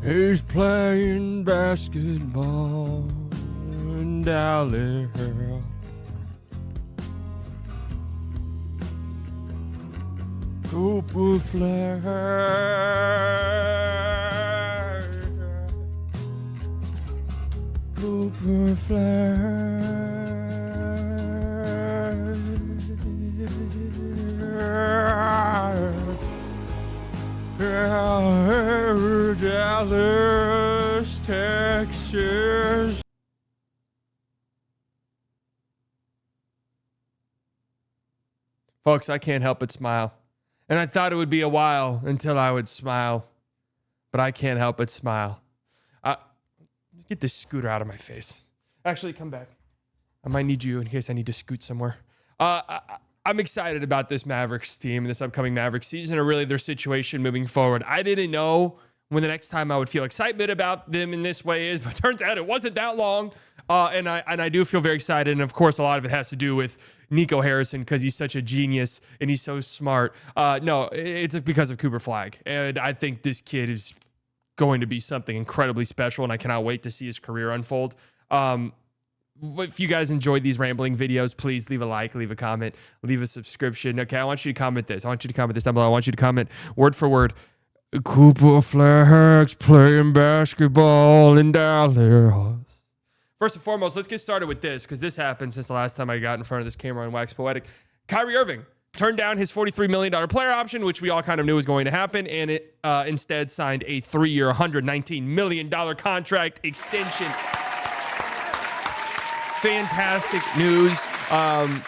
He's playing basketball in Dallas. Cooper Flagg. Cooper Flagg. Dallas, Texas. Folks, I can't help but smile. And I thought it would be a while until I would smile. But I can't help but smile. Get this scooter out of my face. Actually, come back. I might need you in case I need to scoot somewhere. I'm excited about this Mavericks team and this upcoming Mavericks season, or really their situation moving forward. I didn't know when the next time I would feel excitement about them in this way is, but turns out it wasn't that long. And I do feel very excited. And of course, a lot of it has to do with Nico Harrison because he's such a genius and he's so smart. No, it's because of Cooper Flagg. And I think this kid is going to be something incredibly special, and I cannot wait to see his career unfold. If you guys enjoyed these rambling videos, please leave a like, leave a comment, leave a subscription. Okay, I want you to comment this. I want you to comment this down below. I want you to comment word for word. Cooper Flagg's playing basketball in Dallas. First and foremost, let's get started with this because this happened since the last time I got in front of this camera and waxed poetic. Kyrie Irving turned down his $43 million player option, which we all kind of knew was going to happen, and it instead signed a 3-year, $119 million contract extension. Fantastic news.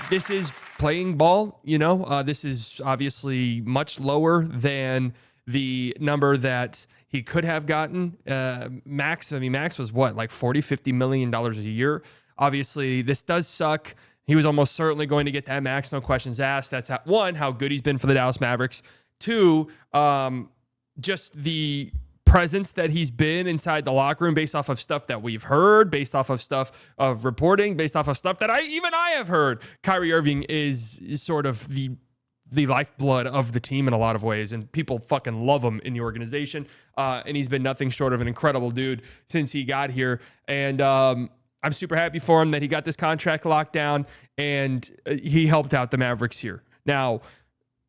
This is playing ball, you know. This is obviously much lower than the number that he could have gotten. Max was what, like $40-50 million a year. Obviously, this does suck. He was almost certainly going to get that max, no questions asked. That's at one, how good he's been for the Dallas Mavericks. Two, just the presence that he's been inside the locker room based off of stuff that we've heard, based off of stuff of reporting, based off of stuff that I have heard. Kyrie Irving is sort of the lifeblood of the team in a lot of ways, and people fucking love him in the organization. And he's been nothing short of an incredible dude since he got here. And I'm super happy for him that he got this contract locked down and he helped out the Mavericks here. Now,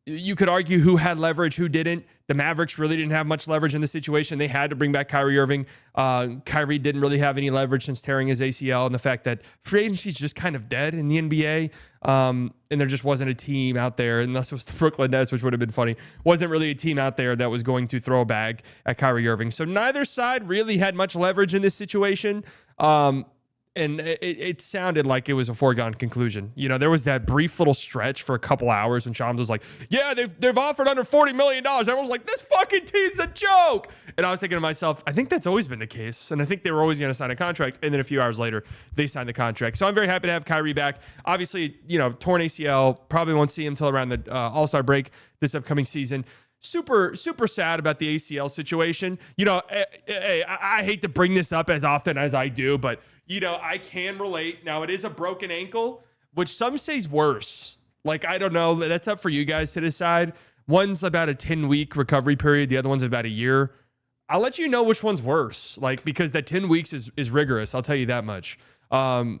you could argue who had leverage, who didn't. The Mavericks really didn't have much leverage in the situation. They had to bring back Kyrie Irving. Kyrie didn't really have any leverage since tearing his ACL, and the fact that free agency is just kind of dead in the NBA. And there just wasn't a team out there, unless it was the Brooklyn Nets, which would have been funny. Wasn't really a team out there that was going to throw a bag at Kyrie Irving. So neither side really had much leverage in this situation. And it sounded like it was a foregone conclusion. You know, there was that brief little stretch for a couple hours when Shams was like, yeah, they've offered under $40 million. Everyone was like, this fucking team's a joke. And I was thinking to myself, I think that's always been the case. And I think they were always going to sign a contract. And then a few hours later, they signed the contract. So I'm very happy to have Kyrie back. Obviously, you know, torn ACL, probably won't see him until around the All-Star break this upcoming season. Super, super sad about the ACL situation. You know, I hate to bring this up as often as I do, but you know, I can relate. Now, it is a broken ankle, which some say is worse. Like, I don't know. That's up for you guys to decide. One's about a 10-week recovery period. The other one's about a year. I'll let you know which one's worse, like, because that 10 weeks is rigorous. I'll tell you that much. I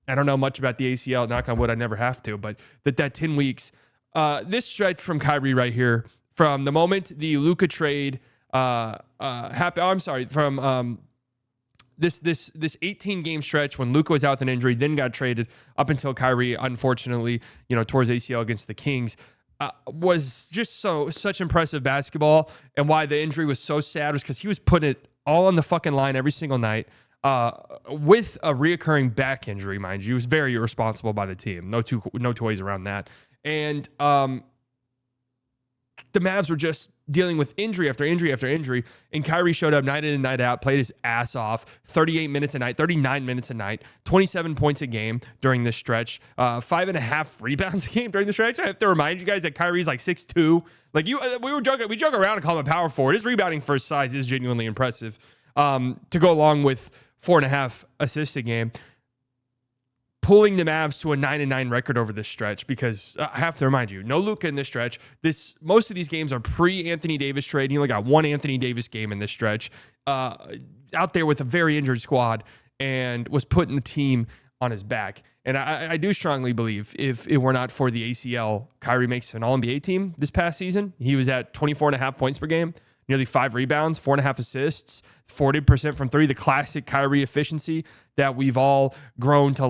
don't know much about the ACL. Knock on wood, I never have to. But that 10 weeks, this stretch from Kyrie right here, from the moment the Luka trade happened, from this 18-game stretch when Luka was out with an injury, then got traded up until Kyrie, unfortunately, you know, tore his ACL against the Kings, was just such impressive basketball. And why the injury was so sad was because he was putting it all on the fucking line every single night with a reoccurring back injury, mind you. He was very irresponsible by the team. No two ways around that. And the Mavs were just dealing with injury after injury after injury, and Kyrie showed up night in and night out, played his ass off, 38 minutes a night, 39 minutes a night, 27 points a game during this stretch, 5.5 rebounds a game during the stretch. I have to remind you guys that Kyrie's like 6'2". Like we joke around and call him a power forward. His rebounding for his size is genuinely impressive. To go along with 4.5 assists a game. pulling the Mavs to a 9-9 record over this stretch, because I have to remind you, no Luka in this stretch. Most of these games are pre-Anthony Davis trade. You only got one Anthony Davis game in this stretch. Out there with a very injured squad, and was putting the team on his back. And I do strongly believe if it were not for the ACL, Kyrie makes an All-NBA team this past season. He was at 24.5 points per game, nearly 5 rebounds, 4.5 assists, 40% from three, the classic Kyrie efficiency that we've all grown to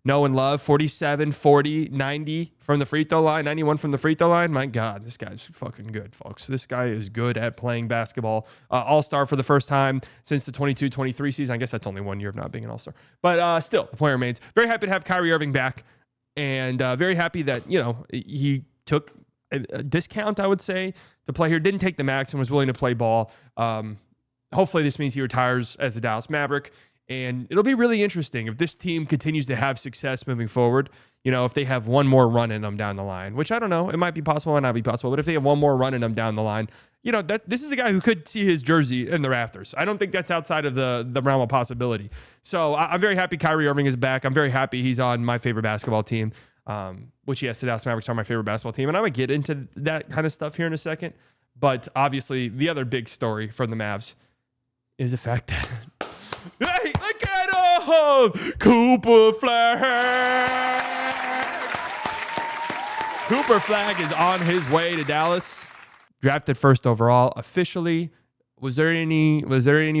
know and love. 47, 40, 90 from the free throw line, 91 from the free throw line. My God, this guy's fucking good, folks. This guy is good at playing basketball. All-star for the first time since the 22-23 season. I guess that's only 1 year of not being an all-star. But still, the point remains. Very happy to have Kyrie Irving back, and very happy that, he took a discount, I would say, to play here. Didn't take the max and was willing to play ball. Hopefully this means he retires as a Dallas Maverick. And it'll be really interesting if this team continues to have success moving forward. If they have one more run in them down the line, which I don't know, it might be possible, might not be possible. But if they have one more run in them down the line, this is a guy who could see his jersey in the rafters. I don't think that's outside of the realm of possibility. So I'm very happy Kyrie Irving is back. I'm very happy he's on my favorite basketball team, which, yes, the Dallas Mavericks are my favorite basketball team. And I'm going to get into that kind of stuff here in a second. But obviously, the other big story from the Mavs is the fact that, hey, look at him! Cooper Flagg! Cooper Flagg is on his way to Dallas, drafted first overall officially. Was there any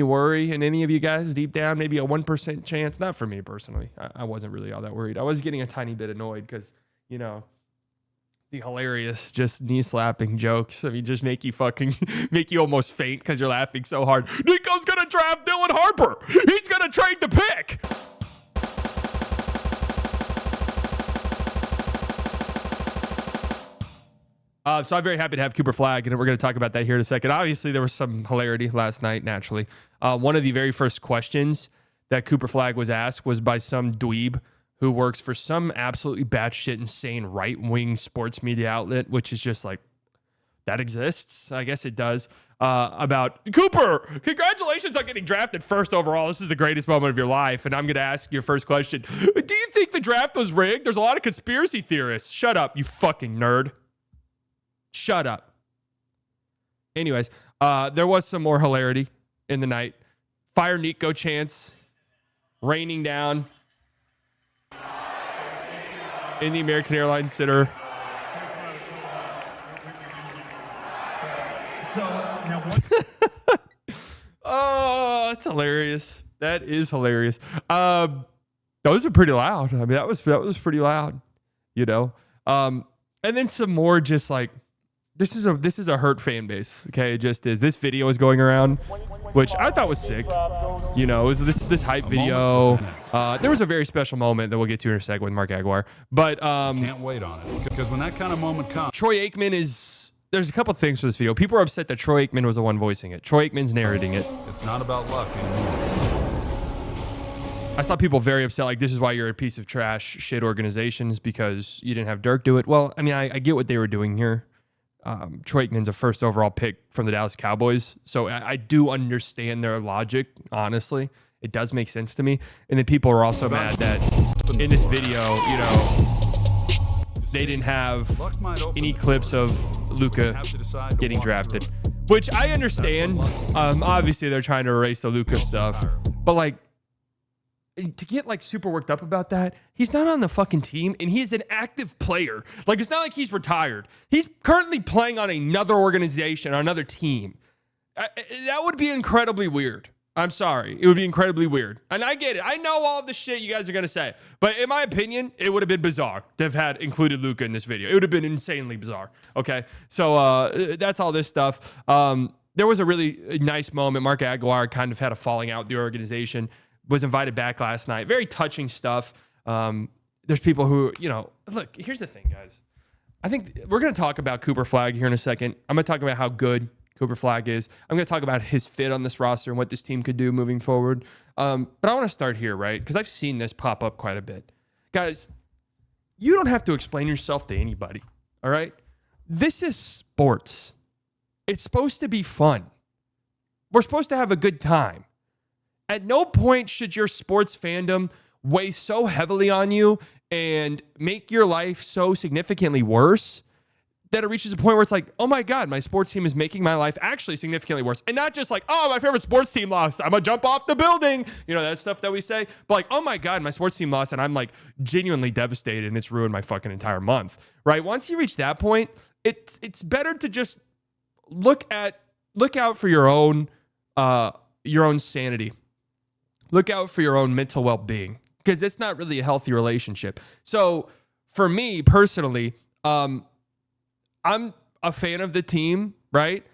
worry in any of you guys deep down? Maybe a 1% chance? Not for me personally. I wasn't really all that worried. I was getting a tiny bit annoyed because, the hilarious just knee slapping jokes. Just make you almost faint because you're laughing so hard. Nico's going to draft Dylan Harper. He's going to trade the pick. So I'm very happy to have Cooper Flagg, and we're going to talk about that here in a second. Obviously, there was some hilarity last night, naturally. One of the very first questions that Cooper Flagg was asked was by some dweeb who works for some absolutely batshit insane right-wing sports media outlet, which is just like, that exists? I guess it does. About, Cooper, congratulations on getting drafted first overall. This is the greatest moment of your life. And I'm going to ask your first question. Do you think the draft was rigged? There's a lot of conspiracy theorists. Shut up, you fucking nerd. Shut up. Anyways, there was some more hilarity in the night. Fire Nico chants raining down in the American Airlines Center. Oh, that's hilarious. That is hilarious. Those are pretty loud. That was pretty loud, And then some more just like, this is a hurt fan base. Okay, it just is. This video is going around, which I thought was sick. It was this hype video. There was a very special moment that we'll get to in a second with Mark Aguilar. But can't wait on it, because when that kind of moment comes, Troy Aikman is. There's a couple things for this video. People are upset that Troy Aikman was the one voicing it. Troy Aikman's narrating it. It's not about luck anymore. I saw people very upset, like, this is why you're a piece of trash shit organizations, because you didn't have Dirk do it. Well, I get what they were doing here. Troy Aikman's a first overall pick from the Dallas Cowboys. So I do understand their logic, honestly. It does make sense to me. And then people are also mad that in this video, they didn't have any clips of Luka getting drafted, which I understand. Obviously, they're trying to erase the Luka stuff. But, to get super worked up about that, he's not on the fucking team, and he is an active player. It's not like he's retired. He's currently playing on another organization, on another team. That would be incredibly weird. I'm sorry. It would be incredibly weird. And I get it. I know all of the shit you guys are going to say. But in my opinion, it would have been bizarre to have had included Luka in this video. It would have been insanely bizarre. Okay? So that's all this stuff. There was a really nice moment. Mark Aguilar kind of had a falling out with the organization. Was invited back last night. Very touching stuff. There's people who, look, here's the thing, guys. I think we're going to talk about Cooper Flagg here in a second. I'm going to talk about how good Cooper Flagg is. I'm going to talk about his fit on this roster and what this team could do moving forward. But I want to start here, right? Because I've seen this pop up quite a bit. Guys, you don't have to explain yourself to anybody, all right? This is sports. It's supposed to be fun. We're supposed to have a good time. At no point should your sports fandom weigh so heavily on you and make your life so significantly worse that it reaches a point where it's like, oh my God, my sports team is making my life actually significantly worse. And not just like, oh, my favorite sports team lost, I'm gonna jump off the building. You know, that stuff that we say. But like, oh my God, my sports team lost and I'm like genuinely devastated and it's ruined my fucking entire month, right? Once you reach that point, it's better to just look out for your own sanity. Look out for your own mental well-being, because it's not really a healthy relationship. So for me personally, I'm a fan of the team, right?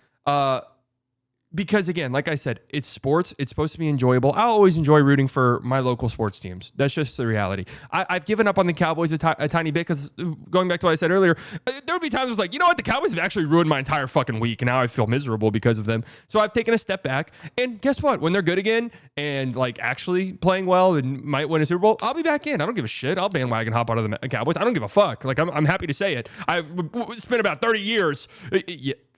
Because again, like I said, it's sports. It's supposed to be enjoyable. I always enjoy rooting for my local sports teams. That's just the reality. I've given up on the Cowboys a tiny bit because going back to what I said earlier, there would be times it's like, you know what? The Cowboys have actually ruined my entire fucking week and now I feel miserable because of them. So I've taken a step back, and guess what? When they're good again and like actually playing well and might win a Super Bowl, I'll be back in. I don't give a shit. I'll bandwagon hop out of the Cowboys. I don't give a fuck. Like I'm happy to say it. I've spent about 30 years.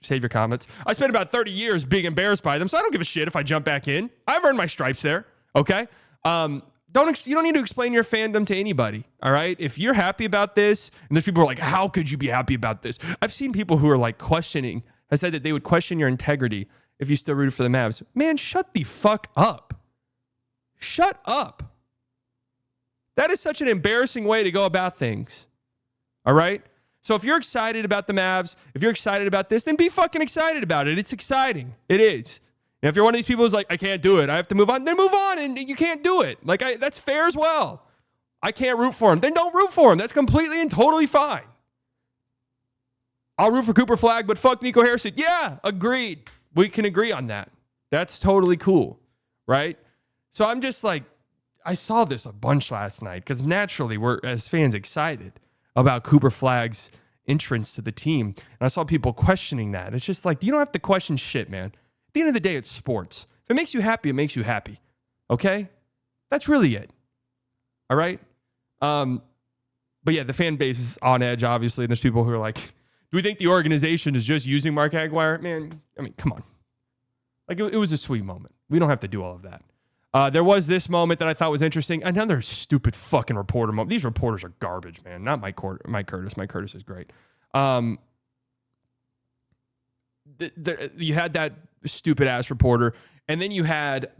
Save your comments. I spent about 30 years being embarrassed by them, so I don't give a shit if I jump back in. I've earned my stripes there, okay? You don't need to explain your fandom to anybody, all right? If you're happy about this, and there's people who are like, how could you be happy about this? I've seen people who are like questioning, have said that they would question your integrity if you still rooted for the Mavs. Man, shut the fuck up. Shut up. That is such an embarrassing way to go about things, all right? So if you're excited about the Mavs, if you're excited about this, then be fucking excited about it. It's exciting. It is. And if you're one of these people who's like, I can't do it, I have to move on, then move on, and you can't do it. Like, that's fair as well. I can't root for him. Then don't root for him. That's completely and totally fine. I'll root for Cooper Flagg, but fuck Nico Harrison. Yeah, agreed. We can agree on that. That's totally cool, right? So I'm just like, I saw this a bunch last night because naturally we're, as fans, excited about Cooper Flagg's entrance to the team. And I saw people questioning that. It's just like, you don't have to question shit, man. At the end of the day, it's sports. If it makes you happy, it makes you happy. Okay? That's really it. All right? But yeah, the fan base is on edge, obviously. And there's people who are like, do we think the organization is just using Mark Aguirre? Man, I mean, come on. Like, it was a sweet moment. We don't have to do all of that. There was this moment that I thought was interesting. Another stupid fucking reporter moment. These reporters are garbage, man. Not Mike Curtis. Mike Curtis is great. You had that stupid ass reporter, and then you had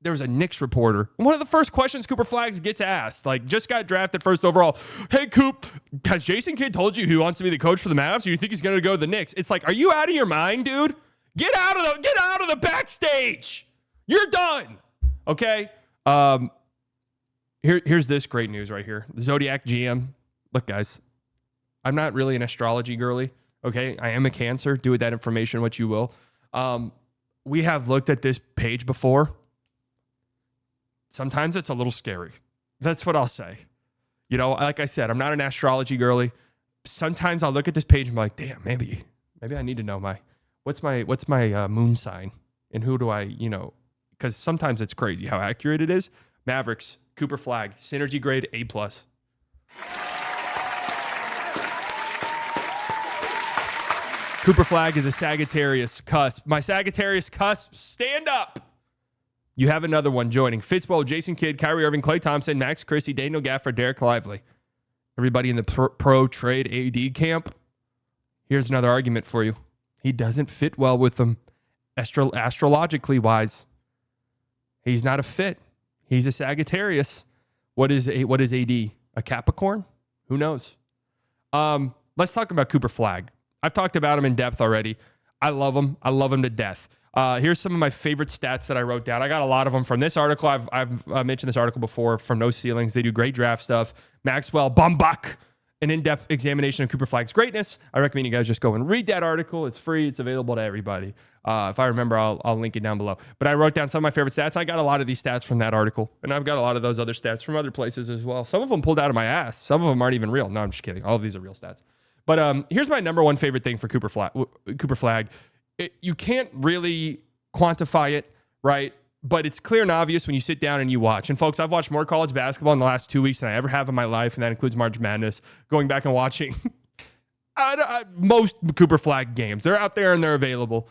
there was a Knicks reporter. One of the first questions Cooper Flagg gets asked, like, just got drafted first overall. Hey, Coop, has Jason Kidd told you who wants to be the coach for the Mavs, or you think he's going to go to the Knicks? It's like, are you out of your mind, dude? Get out of the backstage. You're done. Okay. Here's this great news right here. The Zodiac GM. Look, guys, I'm not really an astrology girly. Okay. I am a Cancer. Do with that information what you will. We have looked at this page before. Sometimes it's a little scary. That's what I'll say. You know, like I said, I'm not an astrology girly. Sometimes I'll look at this page and be like, damn, maybe I need to know what's my moon sign and who do I, because sometimes it's crazy how accurate it is. Mavericks, Cooper Flagg, synergy grade A+. Cooper Flagg is a Sagittarius cusp. My Sagittarius cusp, stand up. You have another one joining. Fitzwell, Jason Kidd, Kyrie Irving, Klay Thompson, Max Christie, Daniel Gafford, Derek Lively. Everybody in the pro trade AD camp. Here's another argument for you. He doesn't fit well with them astrologically wise. He's not a fit. He's a Sagittarius. What is AD? A Capricorn? Who knows? Let's talk about Cooper Flagg. I've talked about him in depth already. I love him. I love him to death. Here's some of my favorite stats that I wrote down. I got a lot of them from this article. I've mentioned this article before from No Ceilings. They do great draft stuff. Maxwell Bombach, an in-depth examination of Cooper Flagg's greatness. I recommend you guys just go and read that article. It's free. It's available to everybody. If I remember, I'll link it down below. But I wrote down some of my favorite stats. I got a lot of these stats from that article, and I've got a lot of those other stats from other places as well. Some of them pulled out of my ass. Some of them aren't even real. No, I'm just kidding. All of these are real stats. But here's my number one favorite thing for Cooper Flagg. You can't really quantify it, right? But it's clear and obvious when you sit down and you watch. And folks, I've watched more college basketball in the last 2 weeks than I ever have in my life, and that includes March Madness. Going back and watching most Cooper Flagg games. They're out there and they're available.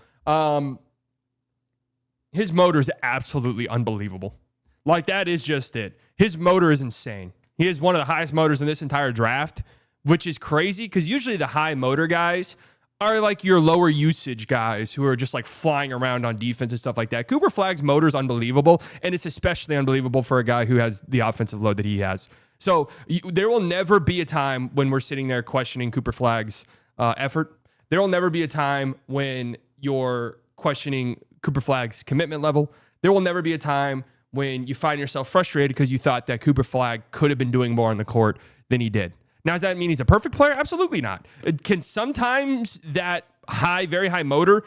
His motor is absolutely unbelievable. Like, that is just it. His motor is insane. He has one of the highest motors in this entire draft, which is crazy because usually the high motor guys are like your lower usage guys who are just like flying around on defense and stuff like that. Cooper Flagg's motor is unbelievable, and it's especially unbelievable for a guy who has the offensive load that he has. So there will never be a time when we're sitting there questioning Cooper Flagg's effort. There will never be a time when you're questioning Cooper Flagg's commitment level. There will never be a time when you find yourself frustrated because you thought that Cooper Flagg could have been doing more on the court than he did. Now, does that mean he's a perfect player? Absolutely not. Can sometimes that very high motor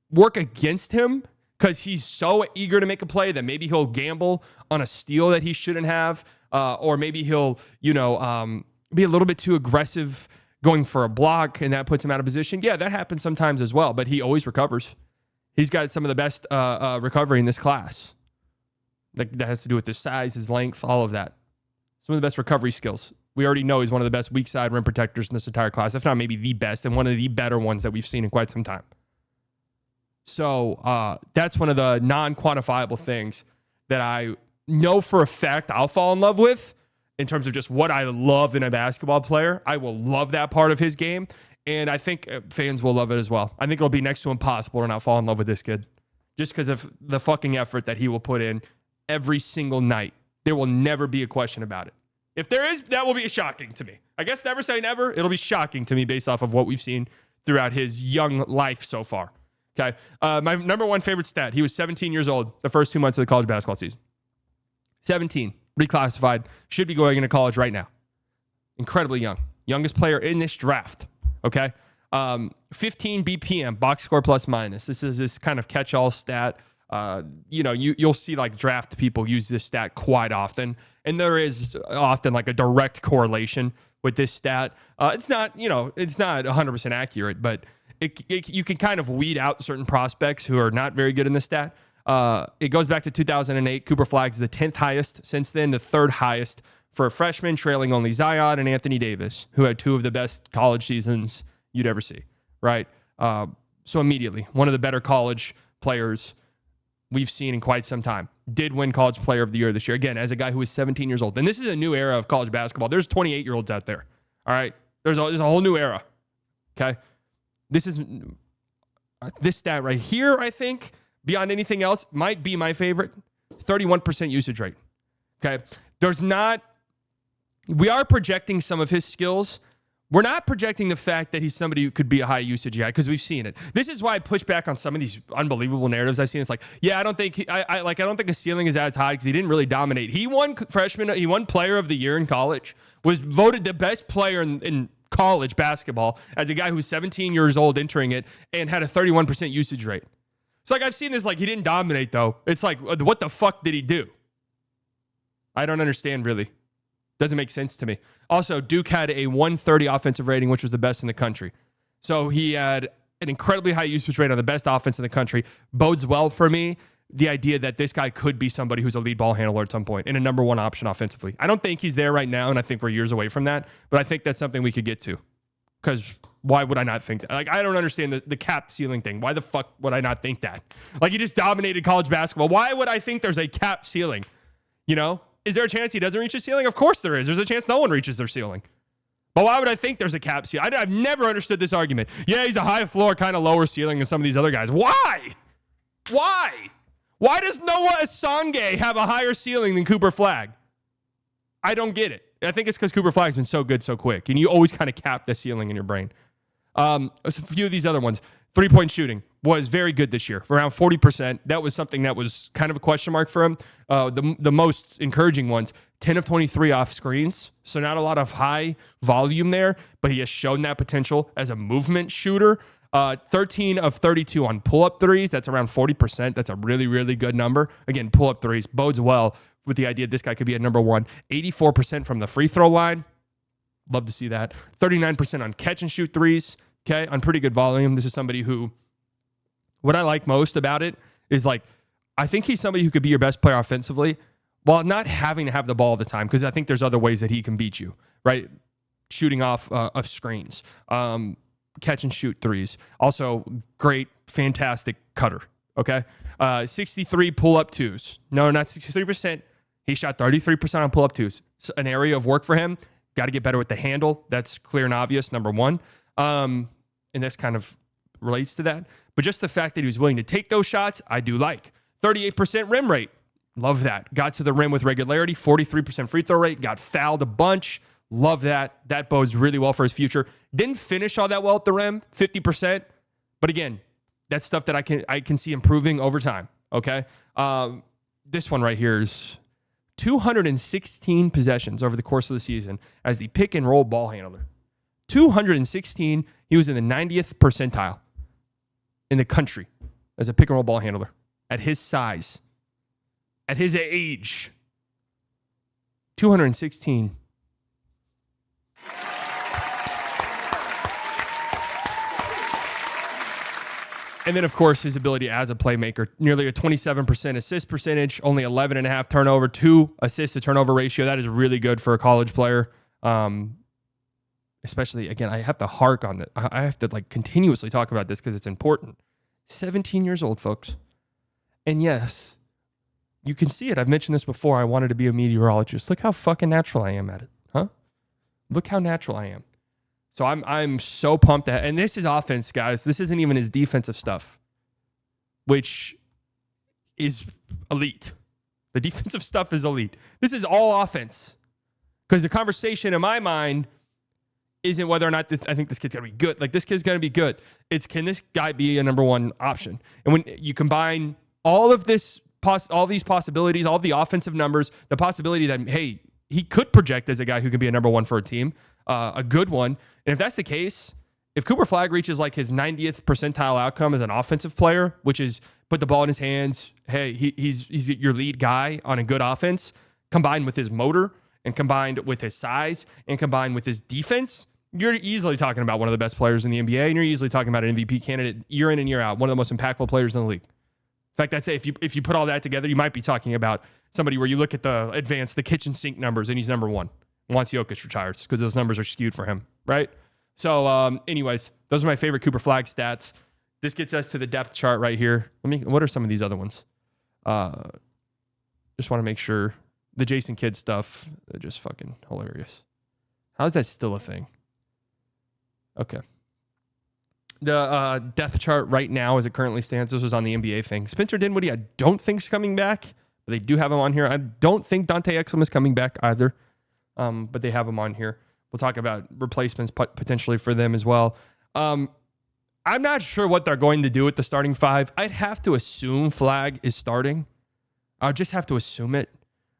work against him because he's so eager to make a play that maybe he'll gamble on a steal that he shouldn't have, or maybe he'll, be a little bit too aggressive going for a block, and that puts him out of position. Yeah, that happens sometimes as well, but he always recovers. He's got some of the best recovery in this class. That has to do with his size, his length, all of that. Some of the best recovery skills. We already know he's one of the best weak side rim protectors in this entire class, if not maybe the best and one of the better ones that we've seen in quite some time. So that's one of the non-quantifiable things that I know for a fact I'll fall in love with in terms of just what I love in a basketball player. I will love that part of his game, and I think fans will love it as well. I think it'll be next to impossible to not fall in love with this kid just because of the fucking effort that he will put in every single night. There will never be a question about it. If there is, that will be shocking to me. I guess never say never. It'll be shocking to me based off of what we've seen throughout his young life so far. Okay. My number one favorite stat, he was 17 years old the first 2 months of the college basketball season. 17, reclassified, should be going into college right now. Incredibly young. Youngest player in this draft. Okay. 15 BPM, box score plus minus. This is this kind of catch-all stat. You'll see like draft people use this stat quite often, and there is often like a direct correlation with this stat. It's not 100% accurate, but you can kind of weed out certain prospects who are not very good in this stat. It goes back to 2008. Cooper Flagg's the 10th highest since then, the third highest for a freshman, trailing only Zion and Anthony Davis, who had two of the best college seasons you'd ever see, right? So immediately, one of the better college players we've seen in quite some time. Did win College Player of the Year this year. Again, as a guy who is 17 years old. And this is a new era of college basketball. There's 28-year-olds out there. All right? There's a whole new era. Okay? This stat right here, I think, beyond anything else, might be my favorite. 31% usage rate. Okay? We are projecting some of his skills. We're not projecting the fact that he's somebody who could be a high usage guy because we've seen it. This is why I push back on some of these unbelievable narratives I've seen. It's like, yeah, I don't think his ceiling is as high because he didn't really dominate. He won Player of the Year in college, was voted the best player in college basketball as a guy who's 17 years old entering it and had a 31% usage rate. It's like I've seen this like he didn't dominate though. It's like what the fuck did he do? I don't understand really. Doesn't make sense to me. Also, Duke had a 130 offensive rating, which was the best in the country. So he had an incredibly high usage rate on the best offense in the country. Bodes well for me, the idea that this guy could be somebody who's a lead ball handler at some point and a number one option offensively. I don't think he's there right now, and I think we're years away from that, but I think that's something we could get to. Because why would I not think that? Like, I don't understand the cap ceiling thing. Why the fuck would I not think that? Like, he just dominated college basketball. Why would I think there's a cap ceiling? Is there a chance he doesn't reach his ceiling? Of course there is. There's a chance no one reaches their ceiling. But why would I think there's a cap ceiling? I've never understood this argument. Yeah, he's a high floor, kind of lower ceiling than some of these other guys. Why? Why does Noah Assange have a higher ceiling than Cooper Flagg? I don't get it. I think it's because Cooper Flagg's been so good so quick, and you always kind of cap the ceiling in your brain. A few of these other ones. 3-point shooting was very good this year, around 40%. That was something that was kind of a question mark for him. The most encouraging ones, 10 of 23 off screens. So not a lot of high volume there, but he has shown that potential as a movement shooter. 13 of 32 on pull-up threes. That's around 40%. That's a really, really good number. Again, pull-up threes bodes well with the idea this guy could be at number one. 84% from the free throw line. Love to see that. 39% on catch and shoot threes. Okay, on pretty good volume. This is somebody who, what I like most about it is like, I think he's somebody who could be your best player offensively while not having to have the ball all the time, because I think there's other ways that he can beat you, right? Shooting off of screens, catch and shoot threes. Also, great, fantastic cutter. Okay. 63 pull-up twos. No, not 63%. He shot 33% on pull-up twos. So an area of work for him. Got to get better with the handle. That's clear and obvious, number one. And this kind of relates to that. But just the fact that he was willing to take those shots, I do like. 38% rim rate. Love that. Got to the rim with regularity. 43% free throw rate. Got fouled a bunch. Love that. That bodes really well for his future. Didn't finish all that well at the rim, 50%. But again, that's stuff that I can see improving over time. Okay. This one right here is 216 possessions over the course of the season as the pick and roll ball handler. 216. He was in the 90th percentile in the country as a pick and roll ball handler at his size, at his age. 216. And then, of course, his ability as a playmaker. Nearly a 27% assist percentage, only 11.5 turnover, 2 assist to turnover ratio. That is really good for a college player. Especially, again, I have to hark on it. I have to continuously talk about this because it's important. 17 years old, folks. And yes, you can see it. I've mentioned this before. I wanted to be a meteorologist. Look how fucking natural I am at it. Huh? Look how natural I am. So I'm so pumped that, and this is offense, guys. This isn't even his defensive stuff, which is elite. The defensive stuff is elite. This is all offense. Because the conversation in my mind isn't whether or not I think this kid's going to be good. This kid's going to be good. It's, can this guy be a number one option? And when you combine all of this, all these possibilities, all the offensive numbers, the possibility that, hey, he could project as a guy who can be a number one for a team, a good one. And if that's the case, if Cooper Flagg reaches his 90th percentile outcome as an offensive player, which is put the ball in his hands, hey, he's your lead guy on a good offense, combined with his motor and combined with his size and combined with his defense, you're easily talking about one of the best players in the NBA, and you're easily talking about an MVP candidate year in and year out, one of the most impactful players in the league. In fact, I'd say if you put all that together, you might be talking about somebody where you look at the kitchen sink numbers, and he's number one once Jokic retires because those numbers are skewed for him, right? So, anyways, those are my favorite Cooper Flagg stats. This gets us to the depth chart right here. What are some of these other ones? Just want to make sure. The Jason Kidd stuff, they're just fucking hilarious. How is that still a thing? Okay. The depth chart right now, as it currently stands, this was on the NBA thing. Spencer Dinwiddie, I don't think is coming back, but they do have him on here. I don't think Dante Exum is coming back either, but they have him on here. We'll talk about replacements potentially for them as well. I'm not sure what they're going to do with the starting five. I'd have to assume Flagg is starting. I would just have to assume it.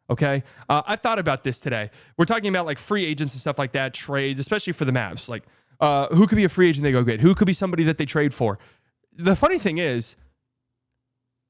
Okay. I thought about this today. We're talking about free agents and stuff like that, trades, especially for the Mavs. Who could be a free agent they go get? Who could be somebody that they trade for? The funny thing is,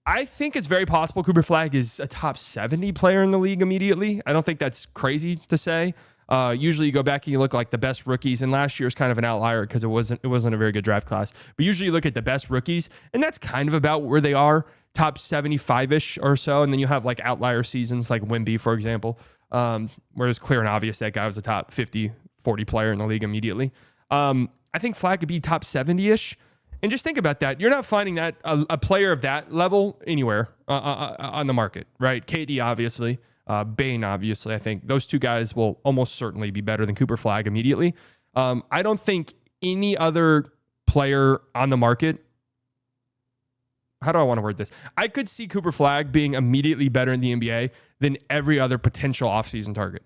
I think it's very possible Cooper Flagg is a top 70 player in the league immediately. I don't think that's crazy to say. Usually you go back and you look like the best rookies, and last year's kind of an outlier because it wasn't a very good draft class. But usually you look at the best rookies, and that's kind of about where they are, top 75-ish or so. And then you have outlier seasons like Wemby, for example, where it's clear and obvious that guy was a top 50, 40 player in the league immediately. I think Flagg could be top 70-ish. And just think about that. You're not finding that a player of that level anywhere on the market, right? KD, obviously. Bane, obviously. I think those two guys will almost certainly be better than Cooper Flagg immediately. I don't think any other player on the market, how do I want to word this? I could see Cooper Flagg being immediately better in the NBA than every other potential offseason target.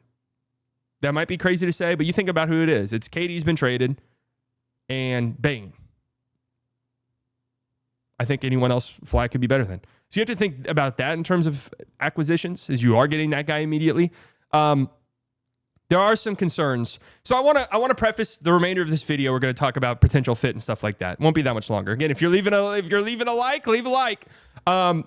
That might be crazy to say, but you think about who it is. It's KD's been traded and Bane. I think anyone else Flagg could be better than. So you have to think about that in terms of acquisitions, as you are getting that guy immediately. There are some concerns. So I want to preface the remainder of this video. We're going to talk about potential fit and stuff like that. It won't be that much longer. Again, if you're leaving a like, leave a like. The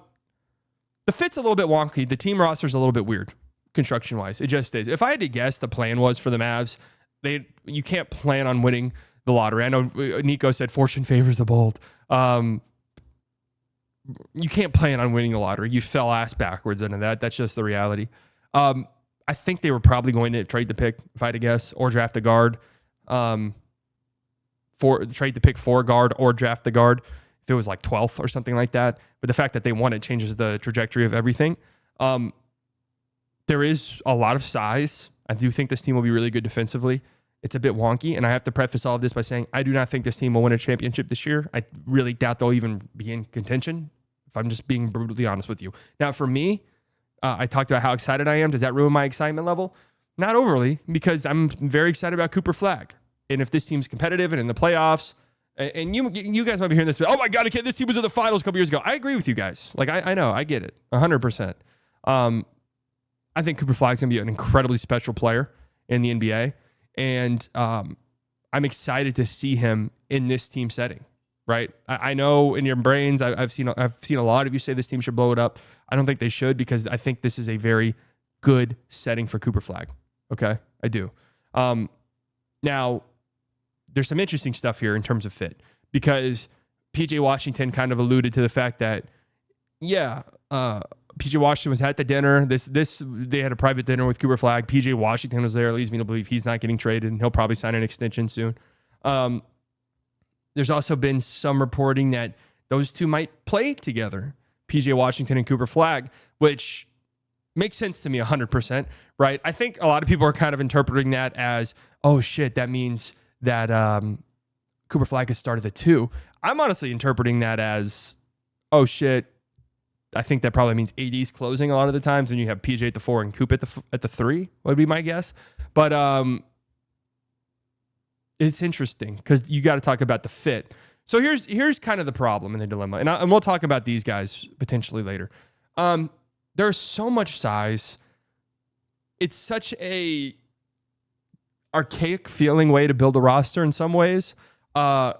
fit's a little bit wonky. The team roster's a little bit weird, construction wise. It just is. If I had to guess, the plan was for the Mavs, you can't plan on winning the lottery. I know Nico said fortune favors the bold. You can't plan on winning the lottery. You fell ass backwards into that. That's just the reality. I think they were probably going to trade the pick, if I had to guess, or draft a guard. Trade the pick for a guard or draft the guard. if it was like 12th or something like that. But the fact that they won it changes the trajectory of everything. There is a lot of size. I do think this team will be really good defensively. It's a bit wonky, and I have to preface all of this by saying I do not think this team will win a championship this year. I really doubt they'll even be in contention, if I'm just being brutally honest with you. Now, for me, I talked about how excited I am. Does that ruin my excitement level? Not overly, because I'm very excited about Cooper Flagg. And if this team's competitive and in the playoffs, and you guys might be hearing this, oh my God, okay, this team was in the finals a couple years ago. I agree with you guys. Like, I know, I get it, 100%. I think Cooper Flagg's going to be an incredibly special player in the NBA. And I'm excited to see him in this team setting, right? I know in your brains, I've seen a lot of you say this team should blow it up. I don't think they should, because I think this is a very good setting for Cooper Flagg. Okay, I do. Now, there's some interesting stuff here in terms of fit, because PJ Washington kind of alluded to the fact that, PJ Washington was at the dinner. They had a private dinner with Cooper Flagg. PJ Washington was there. It leads me to believe he's not getting traded, and he'll probably sign an extension soon. There's also been some reporting that those two might play together, PJ Washington and Cooper Flagg, which makes sense to me 100%, right? I think a lot of people are kind of interpreting that as, oh shit, that means that Cooper Flagg has started the 2. I'm honestly interpreting that as, oh shit, I think that probably means AD's closing a lot of the times, and you have PJ at the 4 and Coop at the 3 would be my guess. But it's interesting because you got to talk about the fit. So here's kind of the problem and the dilemma, and we'll talk about these guys potentially later. There's so much size. It's such a archaic feeling way to build a roster in some ways, and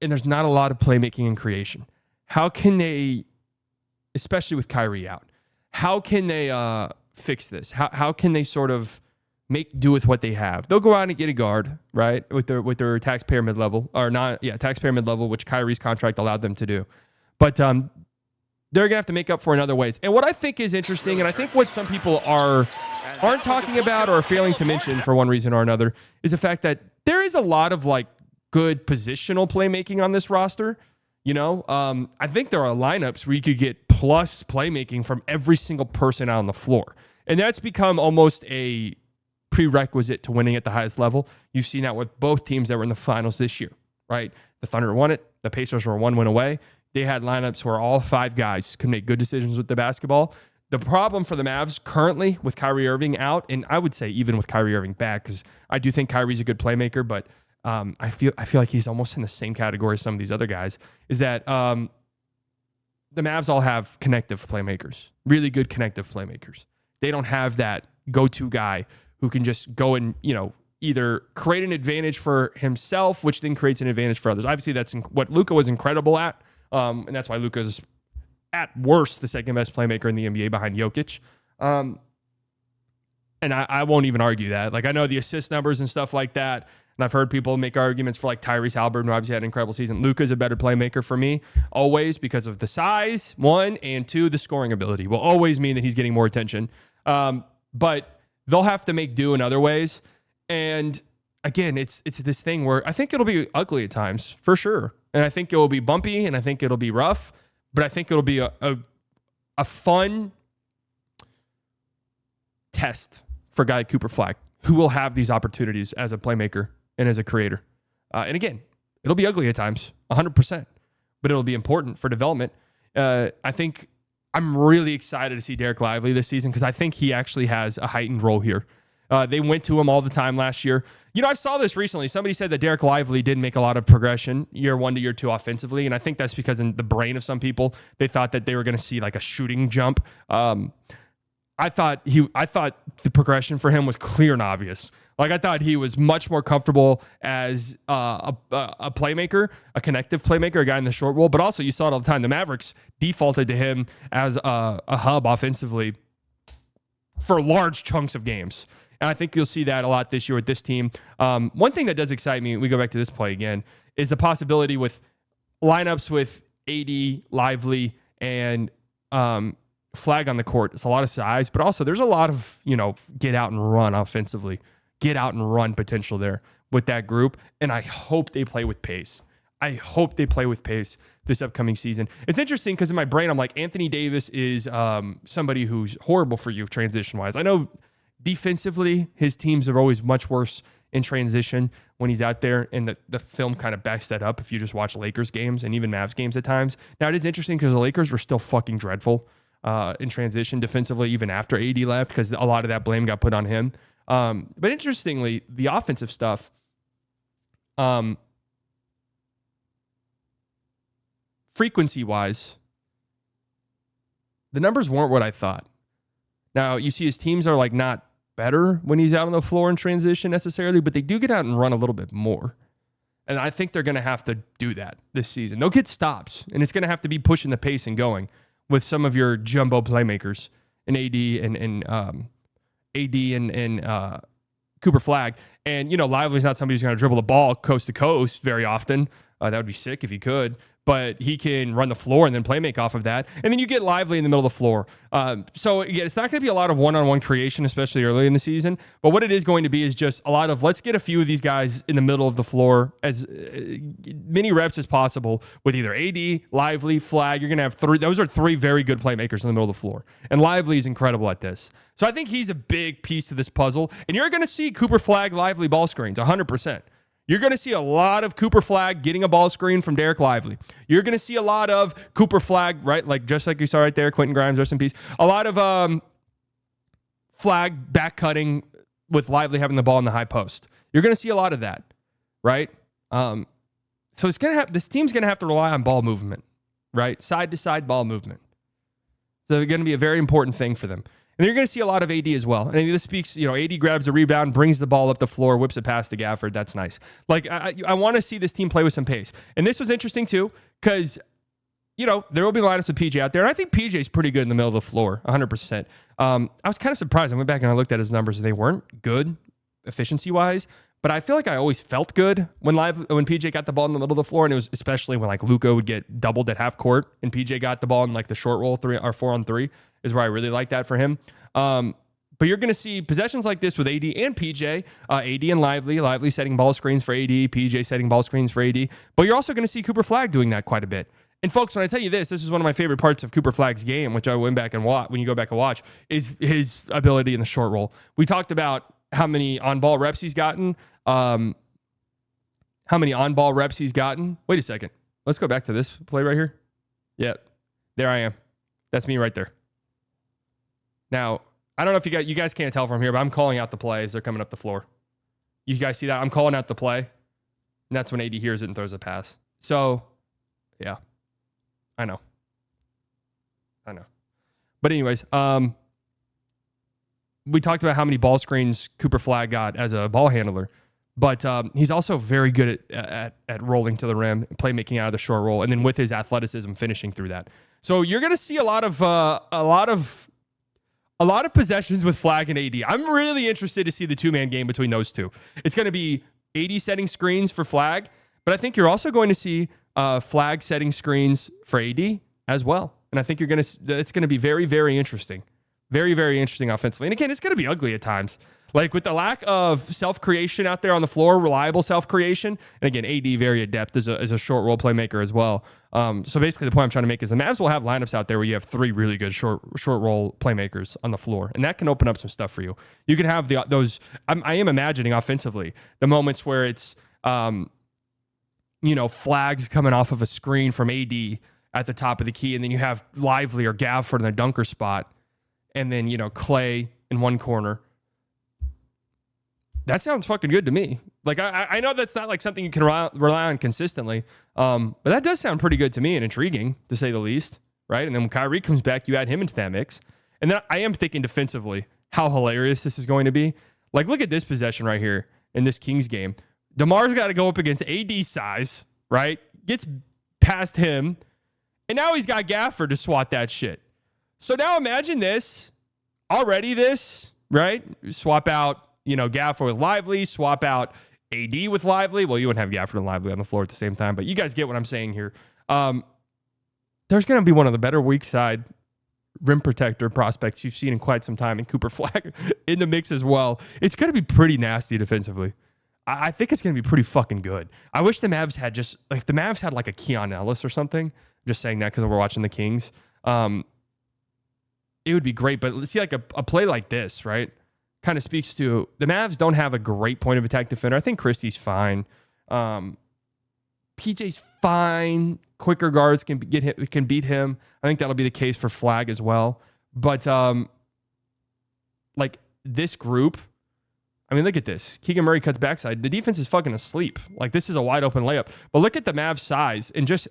there's not a lot of playmaking and creation. How can they, especially with Kyrie out, how can they fix this? How can they sort of make do with what they have? They'll go out and get a guard, right, with their taxpayer mid-level, or not, taxpayer mid-level, which Kyrie's contract allowed them to do. But they're going to have to make up for in other ways. And what I think is interesting, and I think what some people aren't talking about or are failing to mention for one reason or another, is the fact that there is a lot of like good positional playmaking on this roster. You know, I think there are lineups where you could get plus playmaking from every single person out on the floor. And that's become almost a prerequisite to winning at the highest level. You've seen that with both teams that were in the finals this year, right? The Thunder won it. The Pacers were 1 win away. They had lineups where all 5 guys could make good decisions with the basketball. The problem for the Mavs currently with Kyrie Irving out, and I would say even with Kyrie Irving back, because I do think Kyrie's a good playmaker, but I feel like he's almost in the same category as some of these other guys, is that the Mavs all have connective playmakers, really good connective playmakers. They don't have that go-to guy who can just go and, either create an advantage for himself, which then creates an advantage for others. Obviously, that's what Luka was incredible at, and that's why Luka's at worst the second best playmaker in the NBA behind Jokic. And I won't even argue that. Like, I know the assist numbers and stuff like that, and I've heard people make arguments for like Tyrese Halliburton, who obviously had an incredible season. Luka's a better playmaker for me, always, because of the size, 1, and 2, the scoring ability will always mean that he's getting more attention. But they'll have to make do in other ways. And again, it's this thing where I think it'll be ugly at times, for sure. And I think it will be bumpy, and I think it'll be rough, but I think it'll be a fun test for a guy like Cooper Flagg, who will have these opportunities as a playmaker and as a creator. And again, it'll be ugly at times, 100%, but it'll be important for development. I think I'm really excited to see Derek Lively this season, because I think he actually has a heightened role here. They went to him all the time last year. I saw this recently. Somebody said that Derek Lively didn't make a lot of progression year 1 to year 2 offensively, and I think that's because in the brain of some people, they thought that they were going to see like a shooting jump. I thought the progression for him was clear and obvious. Like, I thought he was much more comfortable as a playmaker, a connective playmaker, a guy in the short roll, but also you saw it all the time. The Mavericks defaulted to him as a hub offensively for large chunks of games. And I think you'll see that a lot this year with this team. One thing that does excite me, we go back to this play again, is the possibility with lineups with AD, Lively, and Flagg on the court. It's a lot of size, but also there's a lot of, get out and run offensively, get out and run potential there with that group. And I hope they play with pace. I hope they play with pace this upcoming season. It's interesting because in my brain, I'm like, Anthony Davis is somebody who's horrible for you transition-wise. I know defensively, his teams are always much worse in transition when he's out there, and the film kind of backs that up if you just watch Lakers games and even Mavs games at times. Now, it is interesting because the Lakers were still fucking dreadful in transition defensively even after AD left because a lot of that blame got put on him. But interestingly, the offensive stuff, frequency-wise, the numbers weren't what I thought. Now, you see his teams are like not better when he's out on the floor in transition necessarily, but they do get out and run a little bit more. And I think they're going to have to do that this season. They'll get stops, and it's going to have to be pushing the pace and going with some of your jumbo playmakers in AD and Cooper Flagg. And, you know, Lively's not somebody who's going to dribble the ball coast to coast very often. That would be sick if he could. But he can run the floor and then play make off of that. And then you get Lively in the middle of the floor. So, again, it's not going to be a lot of one-on-one creation, especially early in the season. But what it is going to be is just a lot of let's get a few of these guys in the middle of the floor as many reps as possible with either AD, Lively, Flagg. You're going to have three. Those are three very good playmakers in the middle of the floor. And Lively is incredible at this. So I think he's a big piece to this puzzle. And you're going to see Cooper Flagg, Lively ball screens, 100%. You're going to see a lot of Cooper Flagg getting a ball screen from Derek Lively. You're going to see a lot of Cooper Flagg, right? Like just like you saw right there, Quentin Grimes, rest in peace. A lot of Flagg back cutting with Lively having the ball in the high post. You're going to see a lot of that, right? So it's going to have this team's going to have to rely on ball movement, right? Side to side ball movement. So it's going to be a very important thing for them. And you're going to see a lot of AD as well. And this speaks, you know, AD grabs a rebound, brings the ball up the floor, whips it past to Gafford. That's nice. Like, I want to see this team play with some pace. And this was interesting, too, because, you know, there will be lineups with PJ out there. And I think PJ's pretty good in the middle of the floor, 100%. I was kind of surprised. I went back and I looked at his numbers. They weren't good efficiency-wise. But I feel like I always felt good when PJ got the ball in the middle of the floor. And it was especially when, like, Luka would get doubled at half court and PJ got the ball in, like, the short roll 3 or 4-on-3. Is where I really like that for him. But you're going to see possessions like this with AD and PJ, AD and Lively setting ball screens for AD, PJ setting ball screens for AD. But you're also going to see Cooper Flagg doing that quite a bit. And folks, when I tell you this is one of my favorite parts of Cooper Flagg's game, which I went back and watch when you go back and watch, is his ability in the short roll. We talked about how many on-ball reps he's gotten. Wait a second. Let's go back to this play right here. Yeah, there I am. That's me right there. Now, I don't know if you guys can't tell from here, but I'm calling out the play as they're coming up the floor. You guys see that? I'm calling out the play, and that's when AD hears it and throws a pass. So, yeah, I know. But anyways, we talked about how many ball screens Cooper Flagg got as a ball handler, but he's also very good at rolling to the rim, playmaking out of the short roll, and then with his athleticism, finishing through that. So you're going to see a lot of possessions with Flagg and AD. I'm really interested to see the two-man game between those two. It's going to be AD setting screens for Flagg, but I think you're also going to see Flagg setting screens for AD as well. And I think it's going to be very, very interesting. Very, very interesting offensively. And again, it's going to be ugly at times. Like with the lack of self-creation out there on the floor, reliable self-creation. And again, AD very adept as a short roll playmaker as well. So basically the point I'm trying to make is the Mavs will have lineups out there where you have three really good short roll playmakers on the floor. And that can open up some stuff for you. You can have those, I am imagining offensively, the moments where it's, Flags coming off of a screen from AD at the top of the key. And then you have Lively or Gafford in the dunker spot. And then, Clay in one corner. That sounds fucking good to me. Like, I know that's not like something you can rely on consistently, but that does sound pretty good to me and intriguing, to say the least, right? And then when Kyrie comes back, you add him into that mix. And then I am thinking defensively how hilarious this is going to be. Like, look at this possession right here in this Kings game. DeMar's got to go up against AD size, right? Gets past him, and now he's got Gafford to swat that shit. So now imagine this, right? Swap out, Gafford with Lively, swap out AD with Lively. Well, you wouldn't have Gafford and Lively on the floor at the same time, but you guys get what I'm saying here. There's going to be one of the better weak side rim protector prospects you've seen in quite some time, and Cooper Flagg in the mix as well. It's going to be pretty nasty defensively. I think it's going to be pretty fucking good. I wish the Mavs had like a Keon Ellis or something. I'm just saying that because we're watching the Kings. It would be great, but let's see like a play like this, right? Kind of speaks to the Mavs don't have a great point of attack defender. I think Christie's fine. PJ's fine. Quicker guards can beat him. I think that'll be the case for Flagg as well. But like this group, I mean, look at this. Keegan Murray cuts backside. The defense is fucking asleep. Like this is a wide open layup. But look at the Mavs size and just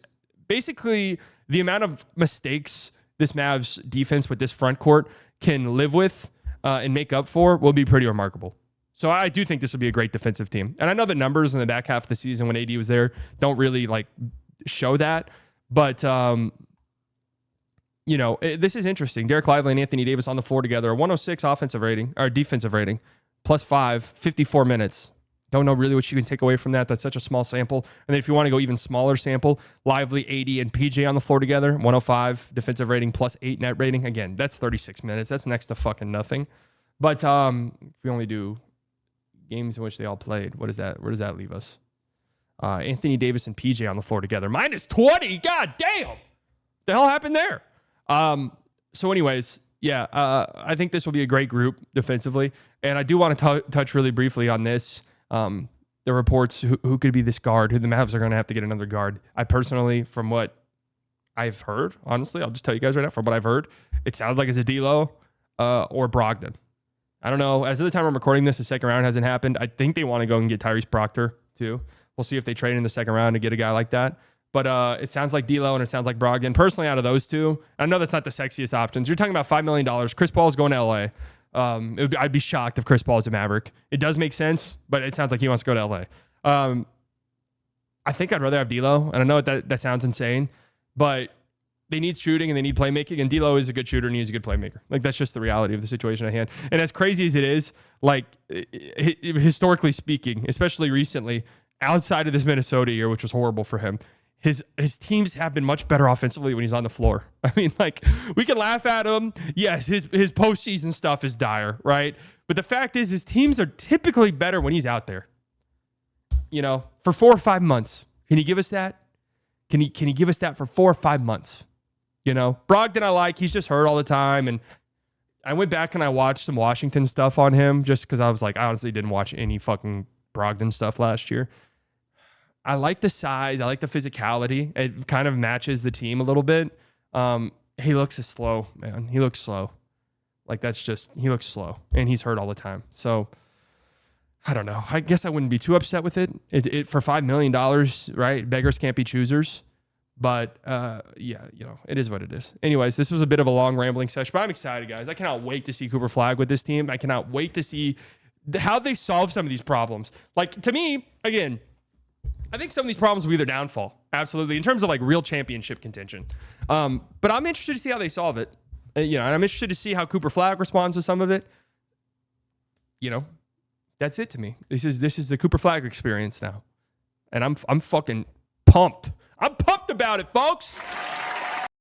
basically the amount of mistakes this Mavs defense with this front court can live with and make up for will be pretty remarkable. So I do think this will be a great defensive team. And I know the numbers in the back half of the season when AD was there don't really like show that. But, this is interesting. Derek Lively and Anthony Davis on the floor together, a 106 offensive rating or defensive rating, +5, 54 minutes. Don't know really what you can take away from that. That's such a small sample. And then if you want to go even smaller sample, Lively, AD, and PJ on the floor together, 105 defensive rating, +8 net rating. Again, that's 36 minutes. That's next to fucking nothing. But if we only do games in which they all played, what is that? Where does that leave us? Anthony Davis and PJ on the floor together, -20. God damn. What the hell happened there? So anyways, yeah, I think this will be a great group defensively. And I do want to touch really briefly on this. The reports who could be this guard, who the Mavs are going to have to get another guard. I personally, from what I've heard, honestly, I'll just tell you guys right now, from what I've heard, it sounds like it's a D'Lo or Brogdon. I don't know. As of the time I'm recording this, the second round hasn't happened. I think they want to go and get Tyrese Proctor too. We'll see if they trade in the second round to get a guy like that. But it sounds like D'Lo and it sounds like Brogdon. Personally, out of those two, I know that's not the sexiest options. You're talking about $5 million. Chris Paul's going to LA. I'd be shocked if Chris Paul is a Maverick. It does make sense, but it sounds like he wants to go to LA. I think I'd rather have D'Lo, and I know that sounds insane, but they need shooting and they need playmaking, and D'Lo is a good shooter and he's a good playmaker. Like that's just the reality of the situation at hand. And as crazy as it is, like historically speaking, especially recently, outside of this Minnesota year, which was horrible for him, his teams have been much better offensively when he's on the floor. I mean, like, we can laugh at him. Yes, his postseason stuff is dire, right? But the fact is, his teams are typically better when he's out there. For 4 or 5 months. Can he give us that? Can he give us that for 4 or 5 months? Brogdon I like. He's just hurt all the time. And I went back and I watched some Washington stuff on him just because I was like, I honestly didn't watch any fucking Brogdon stuff last year. I like the size. I like the physicality. It kind of matches the team a little bit. He looks slow, man. He looks slow. Like he looks slow and he's hurt all the time. So I don't know. I guess I wouldn't be too upset with it. It for $5 million, right? Beggars can't be choosers. But it is what it is. Anyways, this was a bit of a long rambling session, but I'm excited, guys. I cannot wait to see Cooper Flagg with this team. I cannot wait to see how they solve some of these problems. Like, to me, again, I think some of these problems will be their downfall. Absolutely. In terms of like real championship contention. But I'm interested to see how they solve it. And I'm interested to see how Cooper Flagg responds to some of it. That's it to me. This is the Cooper Flagg experience now. And I'm fucking pumped. I'm pumped about it, folks.